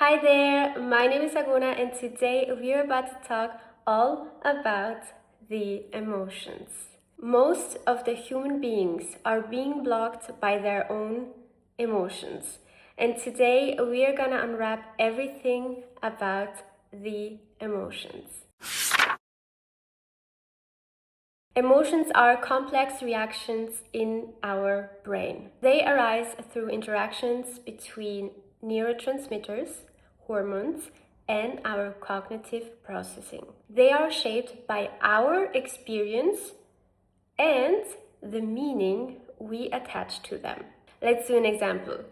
Hi there, my name is Aguna and today we are about to talk all about the emotions. Most of the human beings are being blocked by their own emotions. And today we are gonna unwrap everything about the emotions. Emotions are complex reactions in our brain. They arise through interactions between neurotransmitters, hormones, and our cognitive processing. They are shaped by our experience and the meaning we attach to them. Let's do an example.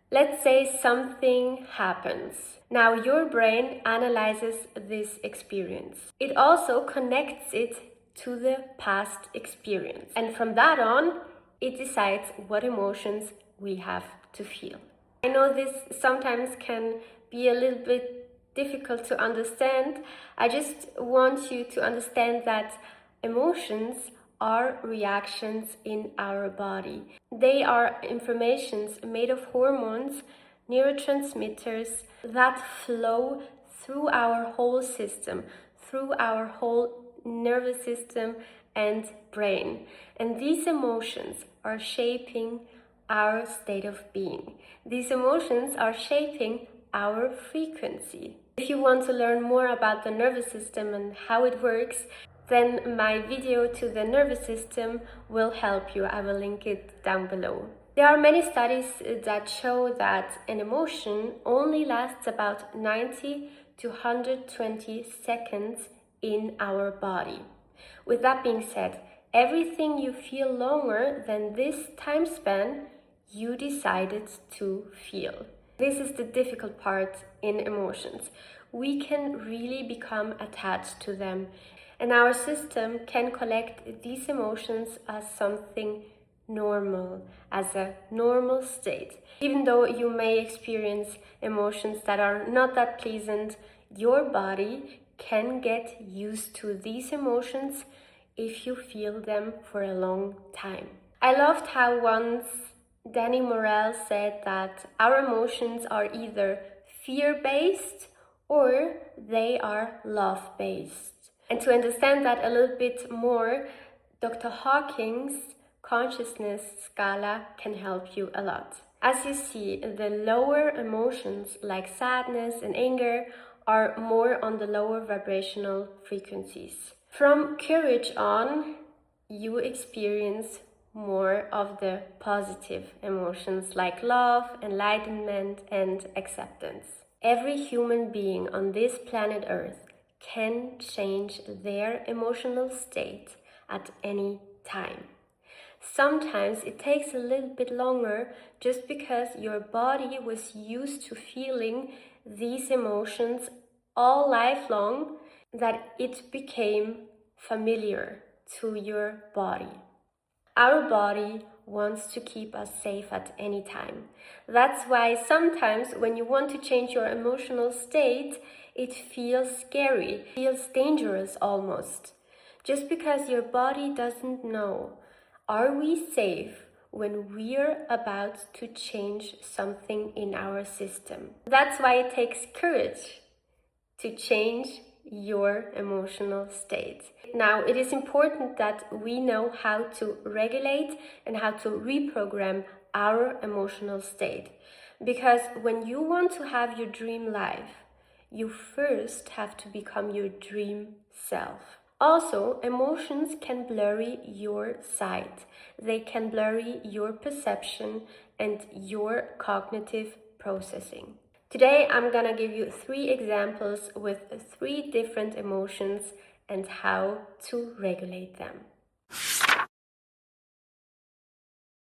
Let's say something happens. Now your brain analyzes this experience. It also connects it to the past experience. And from that on, it decides what emotions we have to feel. I know this sometimes can be a little bit difficult to understand. I just want you to understand that emotions are reactions in our body. They are informations made of hormones, neurotransmitters that flow through our whole system, through our whole nervous system and brain. And these emotions are shaping our state of being. These emotions are shaping our frequency. If you want to learn more about the nervous system and how it works, then my video to the nervous system will help you. I will link it down below. There are many studies that show that an emotion only lasts about 90 to 120 seconds in our body. With that being said, everything you feel longer than this time span, you decided to feel. This is the difficult part in emotions. We can really become attached to them, and our system can collect these emotions as something normal, as a normal state. Even though you may experience emotions that are not that pleasant, your body can get used to these emotions if you feel them for a long time. I loved how once Danny Morel said that our emotions are either fear-based or they are love-based. And to understand that a little bit more, Dr. Hawking's consciousness scala can help you a lot. As you see, the lower emotions like sadness and anger are more on the lower vibrational frequencies. From courage on, you experience more of the positive emotions like love, enlightenment, and acceptance. Every human being on this planet Earth can change their emotional state at any time. Sometimes it takes a little bit longer just because your body was used to feeling these emotions all life long, that it became familiar to your body. Our body wants to keep us safe at any time. That's why sometimes when you want to change your emotional state, it feels scary, it feels dangerous almost. Just because your body doesn't know, are we safe when we're about to change something in our system? That's why it takes courage to change your emotional state. Now, it is important that we know how to regulate and how to reprogram our emotional state. Because when you want to have your dream life, you first have to become your dream self. Also, emotions can blurry your sight. They can blurry your perception and your cognitive processing. Today, I'm gonna give you 3 examples with 3 different emotions and how to regulate them.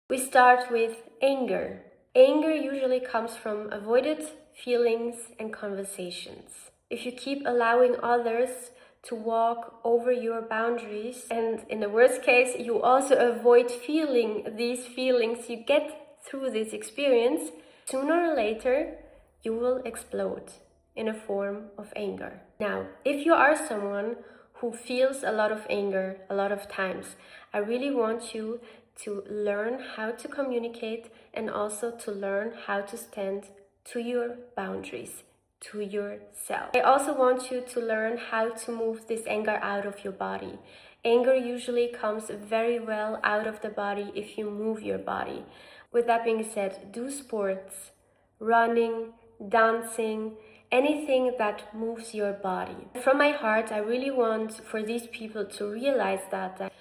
We start with anger. Anger usually comes from avoided feelings and conversations. If you keep allowing others to walk over your boundaries, and in the worst case, you also avoid feeling these feelings you get through this experience, sooner or later, you will explode in a form of anger. Now, if you are someone who feels a lot of anger a lot of times, I really want you to learn how to communicate and also to learn how to stand to your boundaries. to yourself. I also want you to learn how to move this anger out of your body. Anger usually comes very well out of the body if you move your body. With that being said, do sports, running, dancing, anything that moves your body. From my heart, I really want for these people to realize that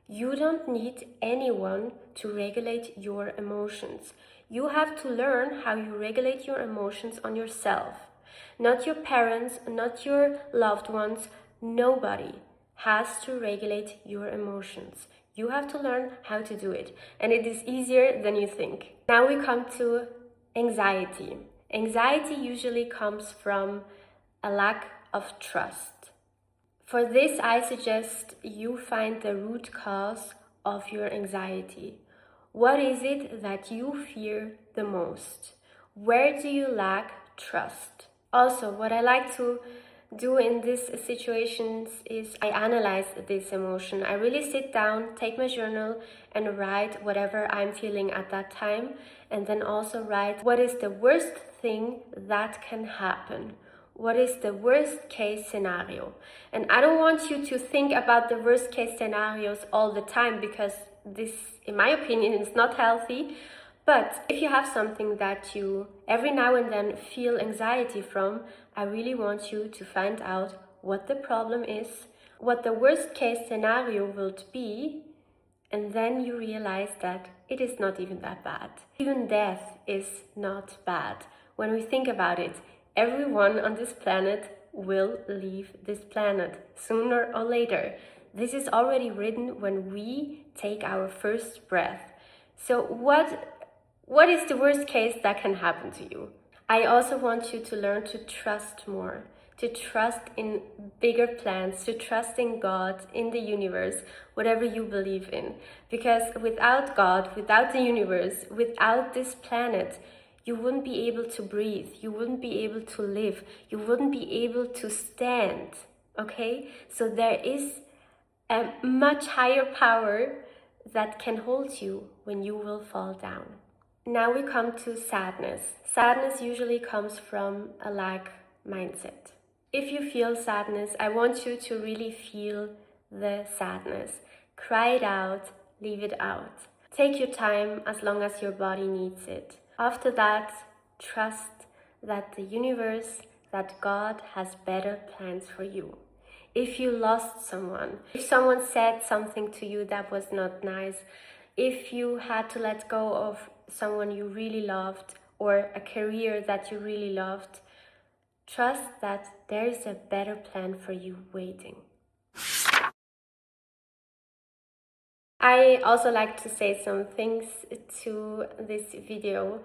you don't need anyone to regulate your emotions. You have to learn how you regulate your emotions on yourself. Not your parents, not your loved ones, nobody has to regulate your emotions. You have to learn how to do it, and it is easier than you think. Now we come to anxiety. Anxiety usually comes from a lack of trust. For this, I suggest you find the root cause of your anxiety. What is it that you fear the most? Where do you lack trust? Also, what I like to do in these situations is I analyze this emotion. I really sit down, take my journal, and write whatever I'm feeling at that time, and then also write what is the worst thing that can happen. What is the worst case scenario? And I don't want you to think about the worst case scenarios all the time, because this, in my opinion, is not healthy. But if you have something that you every now and then feel anxiety from, I really want you to find out what the problem is, what the worst case scenario will be, and then you realize that it is not even that bad. Even death is not bad. When we think about it, everyone on this planet will leave this planet sooner or later. This is already written when we take our first breath. So what is the worst case that can happen to you? I also want you to learn to trust more, to trust in bigger plans, to trust in God, in the universe, whatever you believe in. Because without God, without the universe, without this planet, you wouldn't be able to breathe, you wouldn't be able to live, you wouldn't be able to stand, okay? So there is a much higher power that can hold you when you will fall down. Now we come to sadness. Sadness usually comes from a lack mindset. If you feel sadness, I want you to really feel the sadness. Cry it out, leave it out. Take your time as long as your body needs it. After that, trust that the universe, that God has better plans for you. If you lost someone, if someone said something to you that was not nice, if you had to let go of someone you really loved or a career that you really loved, trust that there is a better plan for you waiting. I also like to say some things to this video.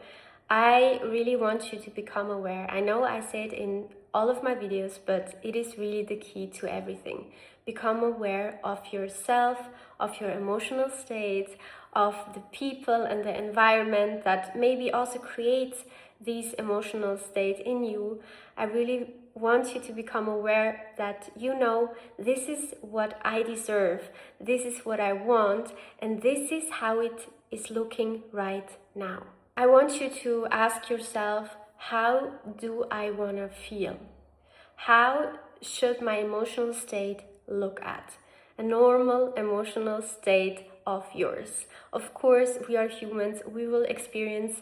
I really want you to become aware. I know I say it in all of my videos, but it is really the key to everything. Become aware of yourself, of your emotional state, of the people and the environment that maybe also creates these emotional state in you. I really want you to become aware that you know this is what I deserve, this is what I want, and this is how it is looking right now. I want you to ask yourself, how do I want to feel? How should my emotional state look at? A normal emotional state of yours. Of course, we are humans, we will experience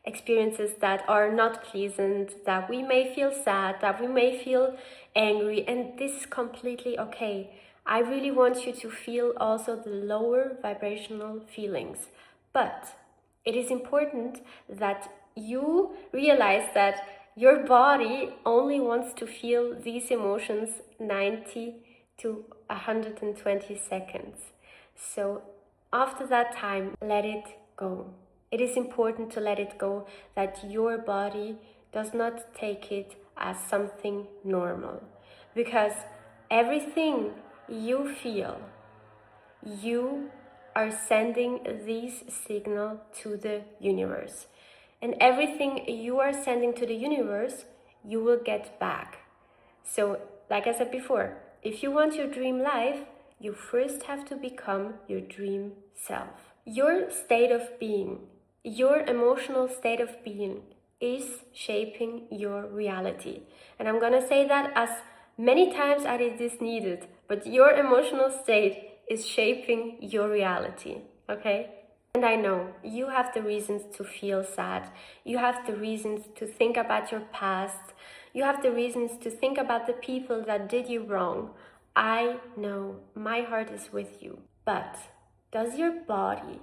experiences that are not pleasant, that we may feel sad, that we may feel angry, and this is completely okay. I really want you to feel also the lower vibrational feelings, but it is important that you realize that your body only wants to feel these emotions 90 to 120 seconds. So after that time, let it go. It is important to let it go, that your body does not take it as something normal. Because everything you feel, you are sending this signal to the universe. And everything you are sending to the universe, you will get back. So, like I said before, if you want your dream life, you first have to become your dream self. Your state of being, your emotional state of being is shaping your reality. And I'm gonna say that as many times as it is needed, but your emotional state is shaping your reality, okay? And I know you have the reasons to feel sad. You have the reasons to think about your past. You have the reasons to think about the people that did you wrong. I know, my heart is with you. But does your body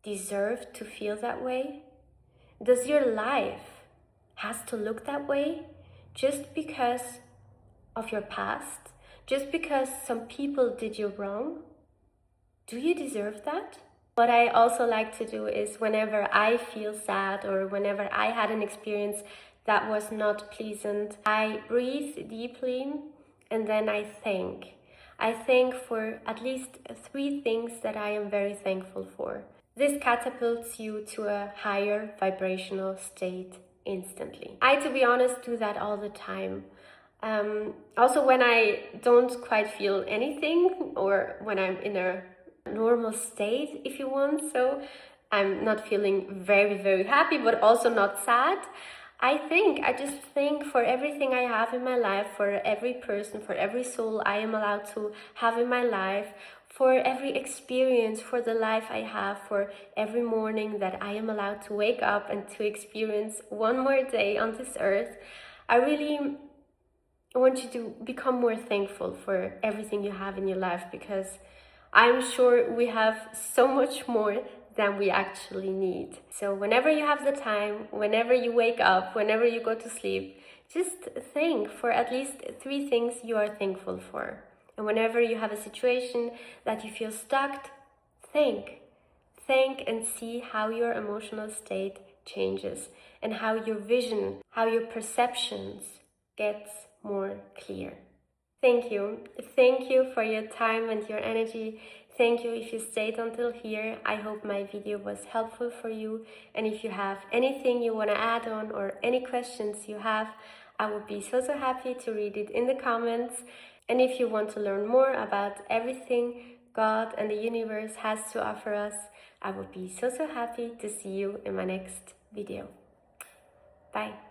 deserve to feel that way? Does your life has to look that way just because of your past? Just because some people did you wrong? Do you deserve that? What I also like to do is whenever I feel sad or whenever I had an experience that was not pleasant, I breathe deeply and then I thank. I thank for at least 3 things that I am very thankful for. This catapults you to a higher vibrational state instantly. I, to be honest, do that all the time. Also when I don't quite feel anything or when I'm in a normal state, if you want, so I'm not feeling very happy but also not sad, I just think for everything I have in my life, for every person, for every soul I am allowed to have in my life, for every experience, for the life I have, for every morning that I am allowed to wake up and to experience one more day on this earth. I really want you to become more thankful for everything you have in your life, because I'm sure we have so much more than we actually need. So whenever you have the time, whenever you wake up, whenever you go to sleep, just think for at least 3 things you are thankful for. And whenever you have a situation that you feel stuck, think and see how your emotional state changes and how your vision, how your perceptions gets more clear. Thank you. Thank you for your time and your energy. Thank you if you stayed until here. I hope my video was helpful for you. And if you have anything you want to add on or any questions you have, I would be so happy to read it in the comments. And if you want to learn more about everything God and the universe has to offer us, I would be so happy to see you in my next video. Bye.